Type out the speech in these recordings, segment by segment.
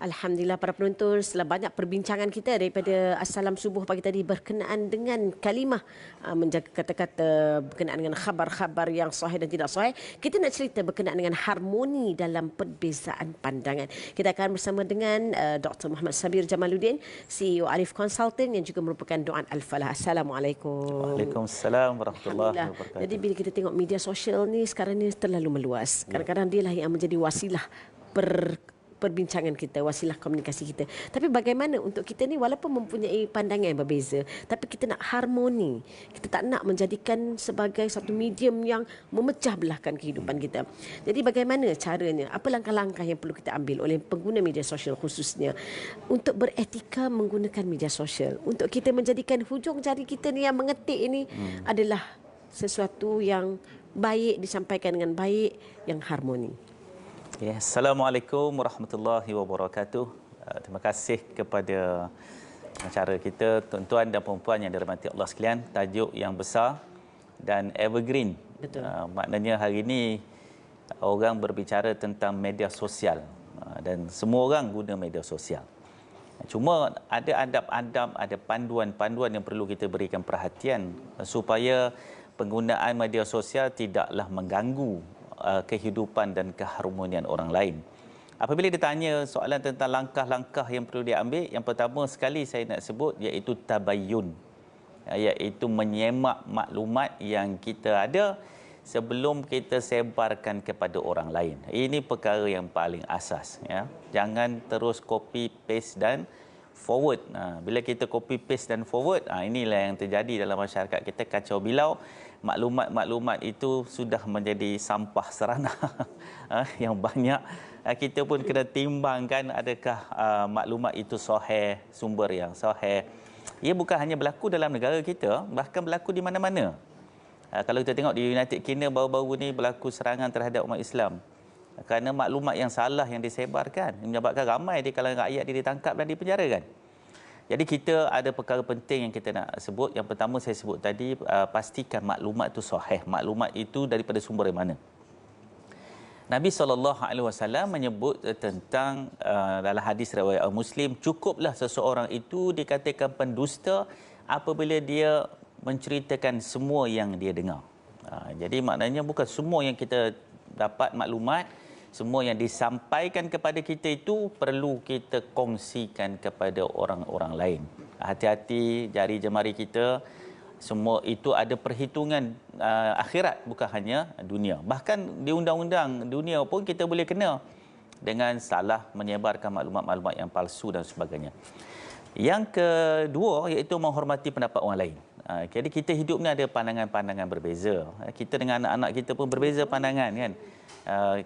Alhamdulillah para penonton, setelah banyak perbincangan kita daripada Assalam Subuh pagi tadi berkenaan dengan kalimah menjaga kata-kata, berkenaan dengan khabar-khabar yang sahih dan tidak sahih, kita nak cerita berkenaan dengan harmoni dalam perbezaan pandangan. Kita akan bersama dengan Dr. Muhammad Sabir Jamaluddin, CEO Alif Consulting yang juga merupakan Duaan Al-Falah. Assalamualaikum. Waalaikumsalam warahmatullahi Alhamdulillah. wabarakatuh. Jadi bila kita tengok media sosial ni sekarang ni terlalu meluas. Kadang-kadang dia lah yang menjadi wasilah perbincangan kita, wasilah komunikasi kita. Tapi bagaimana untuk kita ni walaupun mempunyai pandangan yang berbeza, tapi kita nak harmoni. Kita tak nak menjadikan sebagai satu medium yang memecah belahkan kehidupan kita. Jadi bagaimana caranya? Apa langkah-langkah yang perlu kita ambil oleh pengguna media sosial khususnya untuk beretika menggunakan media sosial? Untuk kita menjadikan hujung jari kita ni yang mengetik ini adalah sesuatu yang baik, disampaikan dengan baik, yang harmoni. Ya, Assalamualaikum warahmatullahi wabarakatuh. Terima kasih kepada pengacara kita, tuan-tuan dan puan-puan yang dirahmati Allah sekalian. Tajuk yang besar dan evergreen. Betul. Maknanya hari ini orang berbicara tentang media sosial dan semua orang guna media sosial. Cuma ada adab-adab, ada panduan-panduan yang perlu kita berikan perhatian supaya penggunaan media sosial tidaklah mengganggu kehidupan dan keharmonian orang lain. Apabila ditanya soalan tentang langkah-langkah yang perlu diambil, yang pertama sekali saya nak sebut iaitu tabayyun, iaitu menyemak maklumat yang kita ada sebelum kita sebarkan kepada orang lain. Ini perkara yang paling asas, ya. Jangan terus copy paste dan forward. Bila kita copy paste dan forward, inilah yang terjadi dalam masyarakat kita, kacau bilau. Maklumat-maklumat itu sudah menjadi sampah seranah yang banyak. Kita pun kena timbangkan adakah maklumat itu sahih, sumber yang sahih. Ia bukan hanya berlaku dalam negara kita, bahkan berlaku di mana-mana. Kalau kita tengok di United Kingdom baru-baru ni berlaku serangan terhadap umat Islam kerana maklumat yang salah yang disebarkan, menyebabkan ramai di kalangan rakyat ditangkap dan dipenjarakan. Jadi kita ada perkara penting yang kita nak sebut. Yang pertama saya sebut tadi, pastikan maklumat itu sahih. Maklumat itu daripada sumber yang mana. Nabi SAW menyebut tentang dalam hadis riwayat Muslim, cukuplah seseorang itu dikatakan pendusta apabila dia menceritakan semua yang dia dengar. Jadi maknanya bukan semua yang kita dapat maklumat, semua yang disampaikan kepada kita itu perlu kita kongsikan kepada orang-orang lain. Hati-hati jari jemari kita, semua itu ada perhitungan akhirat, bukan hanya dunia. Bahkan di undang-undang dunia pun kita boleh kena dengan salah menyebarkan maklumat-maklumat yang palsu dan sebagainya. Yang kedua iaitu menghormati pendapat orang lain. Jadi kita hidup ni ada pandangan-pandangan berbeza. Kita dengan anak-anak kita pun berbeza pandangan, kan.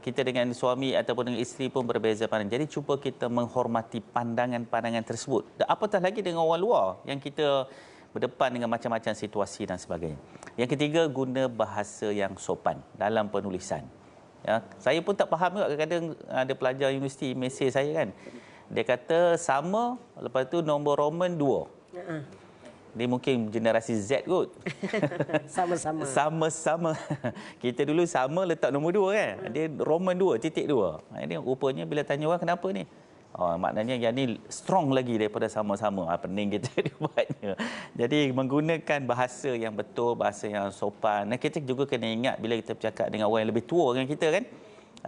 Kita dengan suami ataupun dengan isteri pun berbeza pandangan. Jadi cuba kita menghormati pandangan-pandangan tersebut. Dan apatah lagi dengan orang luar yang kita berdepan dengan macam-macam situasi dan sebagainya. Yang ketiga, guna bahasa yang sopan dalam penulisan. Ya, saya pun tak faham juga, kadang-kadang ada pelajar universiti mesej saya, kan. Dia kata sama, lepas tu nombor Roman 2. Dia mungkin generasi Z kot. Sama-sama. Sama-sama. Kita dulu sama letak nombor 2, kan. Dia Roman 2.2. Ini rupanya bila tanya orang kenapa ni? Maknanya yang ni strong lagi daripada sama-sama. Pening kita dibuatnya. Jadi menggunakan bahasa yang betul, bahasa yang sopan. Dan kita juga kena ingat bila kita bercakap dengan orang yang lebih tua dengan kita, kan.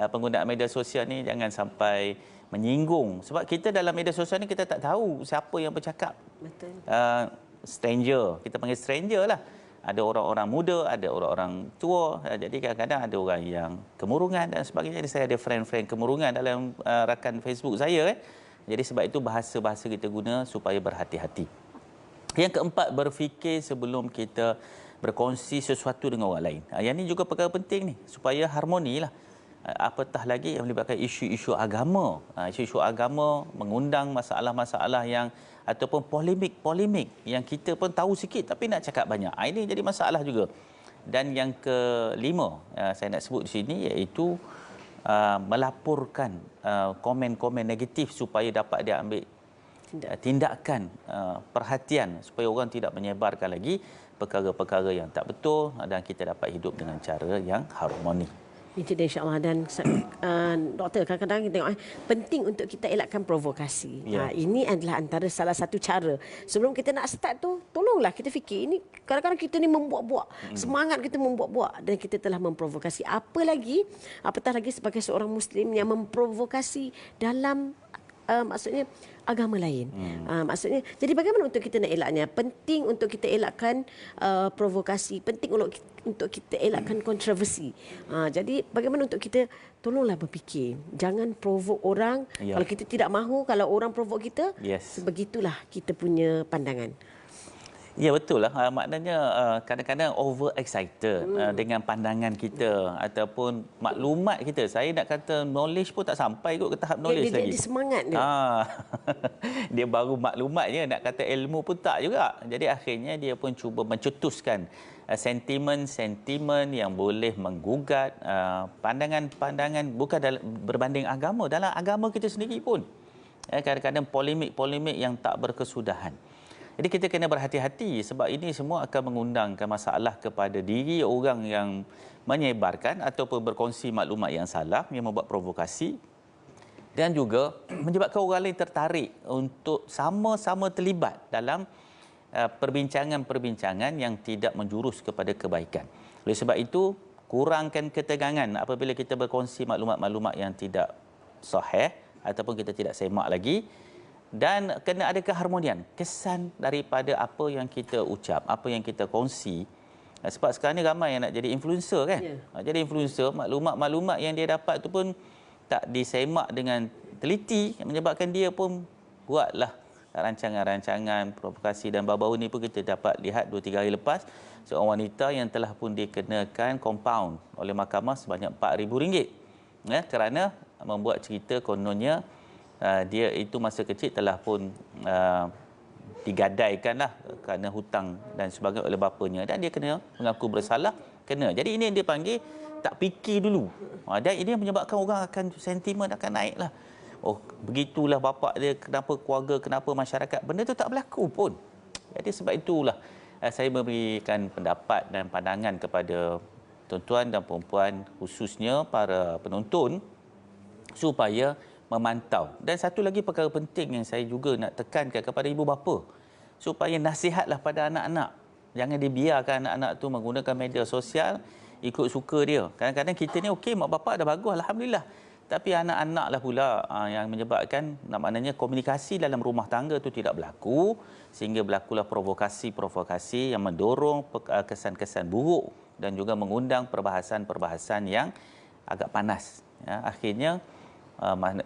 Penggunaan media sosial ni jangan sampai menyinggung. Sebab kita dalam media sosial ni kita tak tahu siapa yang bercakap. Betul. Stranger, kita panggil stranger lah. Ada orang-orang muda, ada orang-orang tua. Jadi kadang-kadang ada orang yang kemurungan dan sebagainya. Jadi saya ada friend-friend kemurungan dalam rakan Facebook saya. Jadi sebab itu bahasa-bahasa kita guna supaya berhati-hati. Yang keempat, berfikir sebelum kita berkongsi sesuatu dengan orang lain. Yang ini juga perkara penting ni, supaya harmoni lah. Apatah lagi yang melibatkan isu-isu agama. Isu-isu agama mengundang masalah-masalah yang ataupun polemik-polemik yang kita pun tahu sikit tapi nak cakap banyak. Ini jadi masalah juga. Dan yang kelima saya nak sebut di sini iaitu melaporkan komen-komen negatif supaya dapat diambil tindakan perhatian supaya orang tidak menyebarkan lagi perkara-perkara yang tak betul dan kita dapat hidup dengan cara yang harmoni. Itu dia, insyaAllah. Dan doktor, kadang-kadang kita tengok penting untuk kita elakkan provokasi. Ya. Ini adalah antara salah satu cara. Sebelum kita nak start tu, tolonglah kita fikir. Ini kadang-kadang kita ni membuat-buat. Semangat kita membuat-buat dan kita telah memprovokasi. Apatah lagi sebagai seorang Muslim yang memprovokasi dalam maksudnya agama lain. Maksudnya, jadi bagaimana untuk kita nak elaknya? Penting untuk kita elakkan provokasi, penting untuk kita elakkan kontroversi. Jadi bagaimana untuk kita tolonglah berfikir, jangan provok orang. Ya. Kalau kita tidak mahu, kalau orang provok kita, Yes. sebegitulah kita punya pandangan. Ya, betul lah. Maknanya kadang-kadang over excited dengan pandangan kita ataupun maklumat kita. Saya nak kata knowledge pun tak sampai kot ke tahap knowledge lagi. Dia semangat dia. Dia baru maklumatnya, nak kata ilmu pun tak juga. Jadi akhirnya dia pun cuba mencetuskan sentimen-sentimen yang boleh menggugat pandangan-pandangan bukan berbanding agama. Dalam agama kita sendiri pun. Kadang-kadang polemik-polemik yang tak berkesudahan. Jadi kita kena berhati-hati sebab ini semua akan mengundangkan masalah kepada diri orang yang menyebarkan ataupun berkongsi maklumat yang salah, yang membuat provokasi dan juga menyebabkan orang lain tertarik untuk sama-sama terlibat dalam perbincangan-perbincangan yang tidak menjurus kepada kebaikan. Oleh sebab itu, kurangkan ketegangan apabila kita berkongsi maklumat-maklumat yang tidak sahih ataupun kita tidak semak lagi. Dan kena ada keharmonian, kesan daripada apa yang kita ucap, apa yang kita kongsi. Sebab sekarang ni ramai yang nak jadi influencer kan. Jadi influencer, maklumat-maklumat yang dia dapat tu pun tak disemak dengan teliti, yang menyebabkan dia pun buatlah rancangan-rancangan provokasi. Dan baru-baru ni pun kita dapat lihat 2-3 hari lepas, seorang wanita yang telah pun dikenakan compound oleh mahkamah sebanyak RM4,000 kerana membuat cerita kononnya dia itu masa kecil telah pun digadaikanlah kerana hutang dan sebagainya oleh bapanya dan dia kena mengaku bersalah, kena. Jadi ini yang dia panggil tak fikir dulu. Dan ini yang menyebabkan orang akan sentimen akan naiklah. Oh, begitulah bapa dia, kenapa keluarga, kenapa masyarakat. Benda itu tak berlaku pun. Jadi sebab itulah saya memberikan pendapat dan pandangan kepada tuan-tuan dan puan-puan, khususnya para penonton, supaya memantau. Dan satu lagi perkara penting yang saya juga nak tekankan kepada ibu bapa, supaya nasihatlah pada anak-anak. Jangan dibiarkan anak-anak tu menggunakan media sosial ikut suka dia. Kadang-kadang kita ni okey, mak bapak dah bagus, alhamdulillah. Tapi anak-anak lah pula yang menyebabkan, maknanya komunikasi dalam rumah tangga tu tidak berlaku, sehingga berlakulah provokasi-provokasi yang mendorong kesan-kesan buruk dan juga mengundang perbahasan-perbahasan yang agak panas. Akhirnya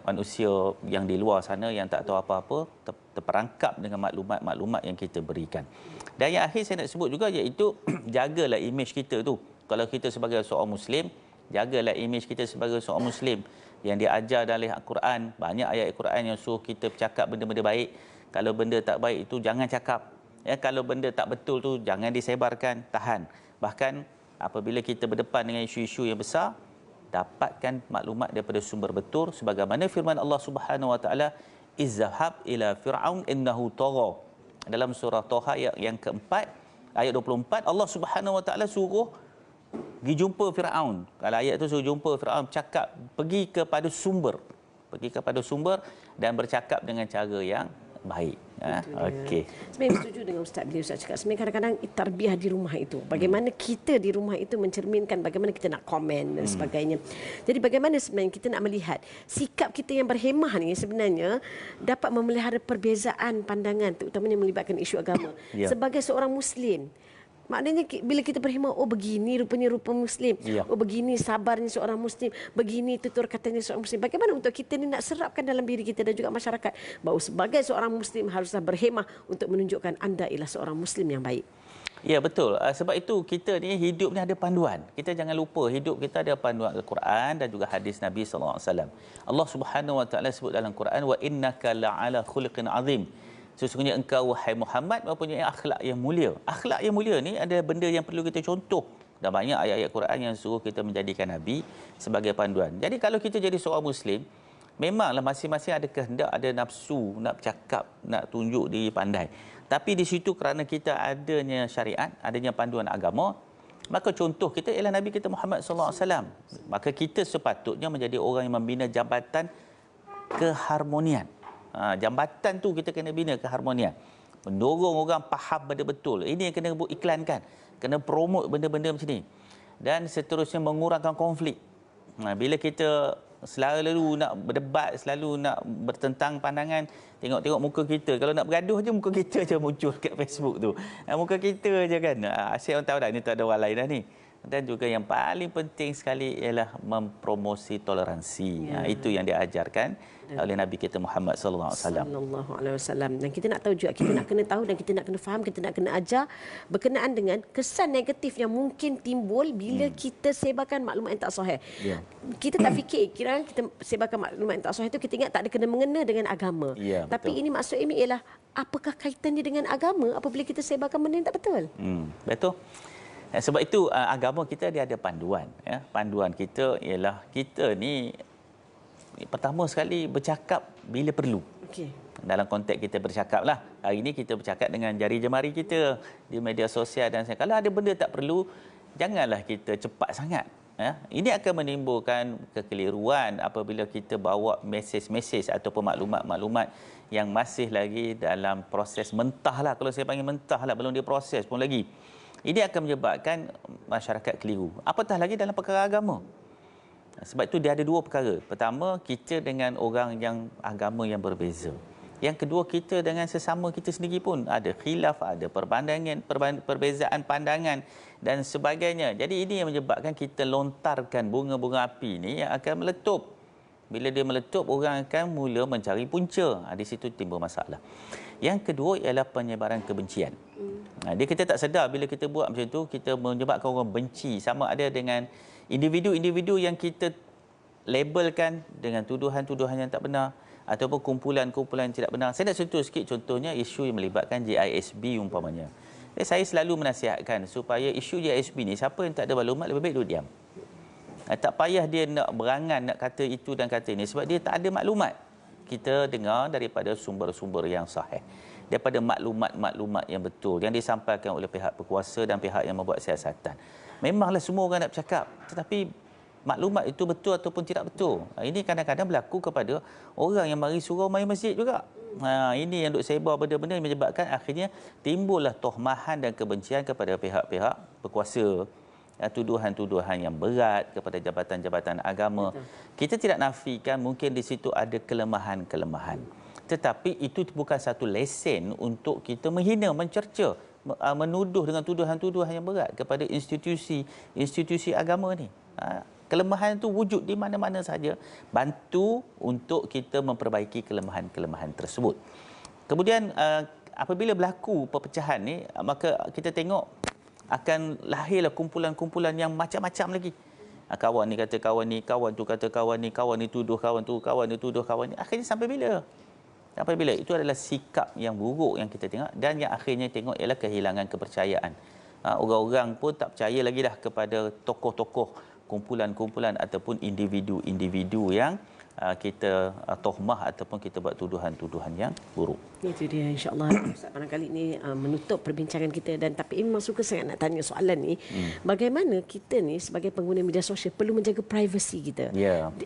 manusia yang di luar sana yang tak tahu apa-apa terperangkap dengan maklumat-maklumat yang kita berikan. Dan yang akhir saya nak sebut juga iaitu jagalah imej kita tu. Kalau kita sebagai seorang Muslim, jagalah imej kita sebagai seorang Muslim yang diajar dalam Al-Quran. Banyak ayat Al-Quran yang suruh kita bercakap benda-benda baik. Kalau benda tak baik itu jangan cakap. Kalau benda tak betul tu jangan disebarkan, tahan. Bahkan apabila kita berdepan dengan isu-isu yang besar, dapatkan maklumat daripada sumber betul sebagaimana firman Allah Subhanahu wa taala, izhab ila fir'aun innahu tagha. Dalam surah Taha yang keempat ayat 24, Allah Subhanahu wa taala suruh pergi jumpa Firaun. Kalau ayat tu suruh jumpa Firaun, cakap, pergi kepada sumber dan bercakap dengan cara yang baik. Okey. Sebenarnya setuju dengan Ustaz bila Ustaz cakap. Sebenarnya kadang-kadang tarbiyah di rumah itu. Bagaimana kita di rumah itu mencerminkan bagaimana kita nak komen dan sebagainya. Jadi bagaimana sebenarnya kita nak melihat sikap kita yang berhemah ni sebenarnya dapat memelihara perbezaan pandangan terutamanya melibatkan isu agama. Sebagai seorang Muslim, maknanya bila kita berhemah, oh begini rupanya rupa Muslim. Oh begini sabarnya seorang Muslim. Begini tutur katanya seorang Muslim. Bagaimana untuk kita ni nak serapkan dalam diri kita dan juga masyarakat bahawa sebagai seorang Muslim haruslah berhemah untuk menunjukkan anda ialah seorang Muslim yang baik. Ya, betul. Sebab itu kita ni hidup ni ada panduan. Kita jangan lupa hidup kita ada panduan Al-Quran dan juga hadis Nabi SAW. Allah Subhanahu wa taala sebut dalam Quran, wa innaka la'ala khuluqin azim. Sesungguhnya engkau wahai Muhammad mempunyai akhlak yang mulia. Akhlak yang mulia ni ada benda yang perlu kita contoh. Dan banyak ayat-ayat Quran yang suruh kita menjadikan Nabi sebagai panduan. Jadi kalau kita jadi seorang Muslim, memanglah masing-masing ada kehendak, ada nafsu, nak bercakap, nak tunjuk diri pandai. Tapi di situ kerana kita adanya syariat, adanya panduan agama, Maka contoh kita ialah Nabi kita Muhammad sallallahu alaihi wasallam. Maka kita sepatutnya menjadi orang yang membina jambatan keharmonian. Jambatan tu kita kena bina keharmonian. Mendorong orang faham benda betul. Ini yang kena iklankan. Kena promote benda-benda macam ni. Dan seterusnya mengurangkan konflik. Bila kita selalu nak berdebat, selalu nak bertentang pandangan, tengok-tengok muka kita. Kalau nak bergaduh je, muka kita je muncul kat Facebook tu. Muka kita je kan. Asyik orang tahu dah, ni tak ada orang lain dah ni. Dan juga yang paling penting sekali ialah mempromosi toleransi. Itu yang diajarkan oleh Nabi kita Muhammad sallallahu alaihi wasallam. Sallallahu alaihi wasallam. Dan kita nak tahu juga, kita nak kena tahu dan kita nak kena faham, kita nak kena ajar berkenaan dengan kesan negatif yang mungkin timbul bila kita sebarkan maklumat yang tak sahih. Kita tak fikir, kira kita sebarkan maklumat yang tak sahih itu kita ingat tak ada kena mengena dengan agama. Tapi betul. ini maksud ini ialah apakah kaitannya dengan agama apabila kita sebarkan benda yang tak betul? Betul. Sebab itu agama kita dia ada panduan. Panduan kita ialah kita ni pertama sekali bercakap bila perlu. Dalam konteks kita bercakap lah. Hari ini kita bercakap dengan jari jemari kita di media sosial dan kalau ada benda tak perlu, janganlah kita cepat sangat. Ini akan menimbulkan kekeliruan apabila kita bawa mesej-mesej ataupun maklumat-maklumat yang masih lagi dalam proses mentah lah. Kalau saya panggil mentah lah, belum diproses pun lagi. Ini akan menyebabkan masyarakat keliru. Apatah lagi dalam perkara agama. Sebab itu dia ada dua perkara. Pertama, kita dengan orang yang agama yang berbeza. Yang kedua, kita dengan sesama kita sendiri pun ada khilaf, ada perbezaan pandangan dan sebagainya. Jadi ini yang menyebabkan kita lontarkan bunga-bunga api ini yang akan meletup. Bila dia meletup, orang akan mula mencari punca. Di situ timbul masalah. Yang kedua ialah penyebaran kebencian. Dia kita tak sedar bila kita buat macam tu, kita menyebabkan orang benci sama ada dengan individu-individu yang kita labelkan dengan tuduhan-tuduhan yang tak benar ataupun kumpulan-kumpulan yang tidak benar. Saya nak sentuh sikit contohnya isu yang melibatkan JISB umpamanya. Saya selalu menasihatkan supaya isu JISB ni siapa yang tak ada maklumat lebih baik duduk diam. Tak payah dia nak berangan nak kata itu dan kata ini sebab dia tak ada maklumat. Kita dengar daripada sumber-sumber yang sahih, daripada maklumat-maklumat yang betul yang disampaikan oleh pihak berkuasa dan pihak yang membuat siasatan. Memanglah semua orang nak bercakap, tetapi maklumat itu betul ataupun tidak betul. Ini kadang-kadang berlaku kepada orang yang mari surau mari masjid juga. Ini yang duk sebar benda-benda yang menyebabkan akhirnya timbullah tohmahan dan kebencian kepada pihak-pihak berkuasa. Tuduhan-tuduhan yang berat kepada jabatan-jabatan agama. Kita tidak nafikan mungkin di situ ada kelemahan-kelemahan. Tetapi itu bukan satu lesen untuk kita menghina, mencerca, menuduh dengan tuduhan-tuduhan yang berat kepada institusi agama ni. Kelemahan itu wujud di mana-mana saja. Bantu untuk kita memperbaiki kelemahan-kelemahan tersebut. Kemudian apabila berlaku perpecahan ni, maka kita tengok akan lahirlah kumpulan-kumpulan yang macam-macam lagi. Kawan ni kata kawan ni, kawan tu kata kawan ni tuduh kawan tu, kawan ni tuduh kawan ni. Akhirnya sampai bila? Sampai bila? Itu adalah sikap yang buruk yang kita tengok dan yang akhirnya tengok ialah kehilangan kepercayaan. Orang-orang pun tak percaya lagi dah kepada tokoh-tokoh, kumpulan-kumpulan ataupun individu-individu yang kita tohmah ataupun kita buat tuduhan-tuduhan yang buruk. Itu dia, insya-Allah Ustaz barangkali ini menutup perbincangan kita dan tapi memang suka sangat nak tanya soalan ni. Bagaimana kita ni sebagai pengguna media sosial perlu menjaga privasi kita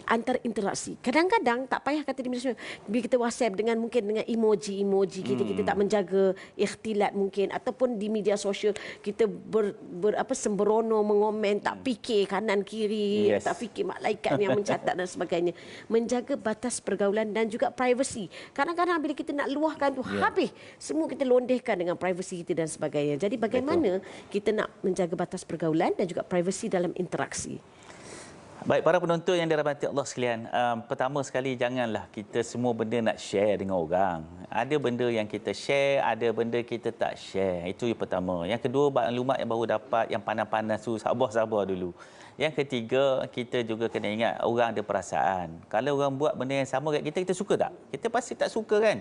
antara interaksi. Kadang-kadang tak payah kata di media sosial, bila kita WhatsApp dengan mungkin dengan emoji kita tak menjaga ikhtilat mungkin ataupun di media sosial kita sembrono mengomen tak fikir kanan kiri, tak fikir malaikat yang mencatat dan sebagainya. Menjaga batas pergaulan dan juga privasi. Kadang-kadang bila kita nak luahkan tu habis semua kita londehkan dengan privasi kita dan sebagainya. Jadi bagaimana kita nak menjaga batas pergaulan dan juga privasi dalam interaksi? Baik, para penonton yang dirahmati Allah sekalian, pertama sekali janganlah kita semua benda nak share dengan orang. Ada benda yang kita share, ada benda kita tak share. Itu yang pertama. Yang kedua, maklumat yang baru dapat, yang panas-panas tu sabar-sabar dulu. Yang ketiga, kita juga kena ingat orang ada perasaan. Kalau orang buat benda yang sama kat kita, kita suka tak? Kita pasti tak suka kan?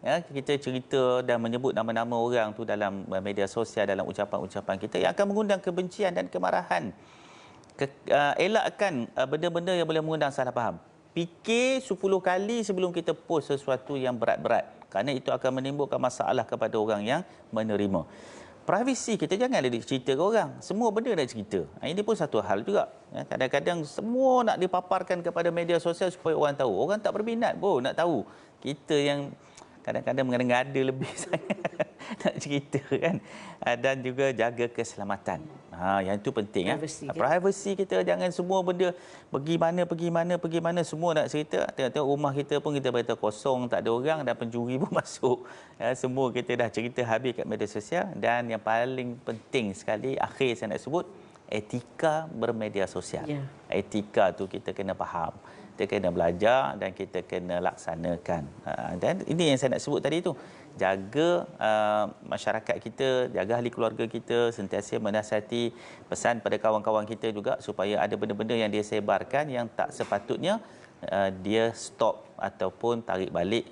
Kita cerita dan menyebut nama-nama orang tu dalam media sosial, dalam ucapan-ucapan kita yang akan mengundang kebencian dan kemarahan. Elakkan benda-benda yang boleh mengundang salah faham. Fikir 10 kali sebelum kita post sesuatu yang berat-berat. Kerana itu akan menimbulkan masalah kepada orang yang menerima. Privasi kita jangan ada cerita ke orang. Semua benda nak cerita. Ini pun satu hal juga. Kadang-kadang semua nak dipaparkan kepada media sosial supaya orang tahu. Orang tak berminat pun nak tahu. Kita yang kadang-kadang mengada-ngada lebih sangat nak cerita kan. Dan juga jaga keselamatan. Yang itu penting. Privasi kita, jangan semua benda pergi mana semua nak cerita. Tengok-tengok rumah kita pun kita beritahu kosong, tak ada orang dan pencuri pun masuk. Semua kita dah cerita habis kat media sosial. Dan yang paling penting sekali, akhir saya nak sebut, etika bermedia sosial. Etika tu kita kena faham. Kita kena belajar dan kita kena laksanakan. Dan ini yang saya nak sebut tadi tu. Jaga masyarakat kita, jaga ahli keluarga kita, sentiasa menasihati, pesan pada kawan-kawan kita juga supaya ada benda-benda yang dia sebarkan yang tak sepatutnya, dia stop ataupun tarik balik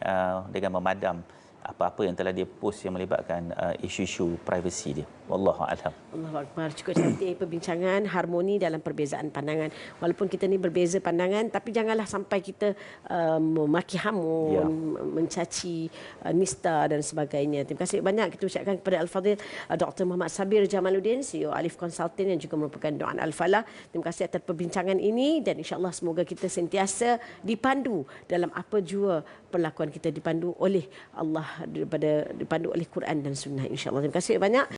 dengan memadam apa-apa yang telah dia post yang melibatkan isu-isu privasi dia. Wallahu a'lam. Allahu akbar. Cukup cantik perbincangan, harmoni dalam perbezaan pandangan. Walaupun kita ni berbeza pandangan, tapi janganlah sampai kita memaki hamun, mencaci, nista dan sebagainya. Terima kasih banyak kita ucapkan kepada Al-Fadhil Dr. Muhammad Sabir Jamaluddin, CEO Alif Consulting yang juga merupakan Doan Al-Falah. Terima kasih atas perbincangan ini dan insya-Allah semoga kita sentiasa dipandu dalam apa jua perlakuan kita, dipandu oleh Allah, dipandu oleh Quran dan Sunnah, insya-Allah. Terima kasih banyak.